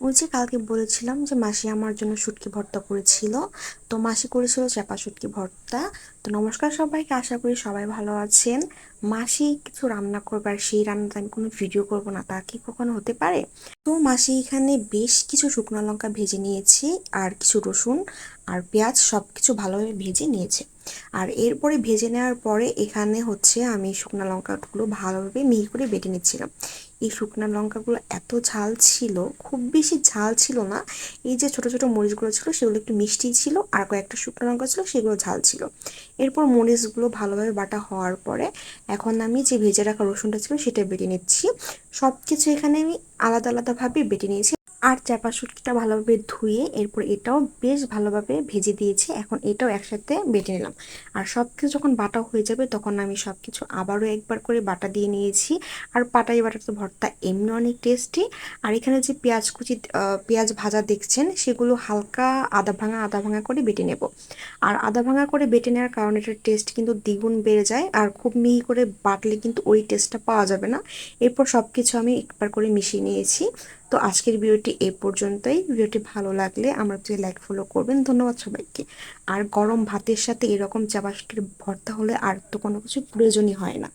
ওই যে কালকে বলেছিলাম যে মাসি আমার জন্য শুটকি ভর্তা করেছিল। তো মাসি করেছিল চাপা শুটকি ভর্তা। তো নমস্কার সবাইকে, আশা করি সবাই ভালো আছেন। মাসি কিছু রান্না করবে আর সেই রান্নাটা আমি কোনো ভিডিও করব না, তা কি কখনো হতে পারে? তো মাসি এখানে বেশ কিছু শুকনো লঙ্কা ভেজে নিয়েছি, আর কিছু রসুন আর পেঁয়াজ সব কিছু ভালোভাবে ভেজে নিয়েছে। আর এরপরে ভেজে নেওয়ার পরে এখানে হচ্ছে আমি শুকনো লঙ্কাগুলো ভালোভাবে মিহি করে বেটে নিচ্ছিলাম। এই শুকনো লঙ্কাগুলো এত ঝাল ছিল, খুব বেশি ঝাল ছিল না। এই যে ছোট ছোট মরিচগুলো ছিল সেগুলো একটু মিষ্টি ছিল, আর কয়েকটা শুকনো লঙ্কা ছিল সেগুলো ঝাল ছিল। এরপর মরিচগুলো ভালোভাবে বাটা হওয়ার পরে এখন আমি যে ভেজে রাখা রসুনটা ছিল সেটা বেটে নিচ্ছি। সব কিছু এখানে আমি আলাদা আলাদাভাবে বেটে নিয়েছি। আর চাপা শুটকিটা ভালোভাবে ধুয়ে এরপর এটাও বেশ ভালোভাবে ভেজে দিয়েছি, এখন এটাও একসাথে বেটে নিলাম। আর সব কিছু যখন বাটা হয়ে যাবে তখন আমি সব কিছু আবারও একবার করে বাটা দিয়ে নিয়েছি। আর পাটাই বাটার তো ভর্তা এমনি অনেক টেস্টি। আর এখানে যে পেঁয়াজ কুচি, পেঁয়াজ ভাজা দেখছেন সেগুলো হালকা আদা ভাঙা আদা ভাঙা করে বেটে নেব। আর আদা ভাঙা করে বেটে নেওয়ার কারণে এটার টেস্ট কিন্তু দ্বিগুণ বেড়ে যায়, আর খুব মিহি করে বাটলে কিন্তু ওই টেস্টটা পাওয়া যাবে না। এরপর সব কিছু আমি একবার করে মিশিয়ে নিয়েছি। তো আজকের ভিডিওটি এ পর্যন্তই। ভিডিওটি ভালো লাগলে আমার প্লিজ লাইক ফলো করবেন। ধন্যবাদ সবাইকে। আর গরম ভাতের সাথে এরকম চাপাশুটকির ভর্তা হলে আর তো কোনো কিছু প্রয়োজনই হয় না।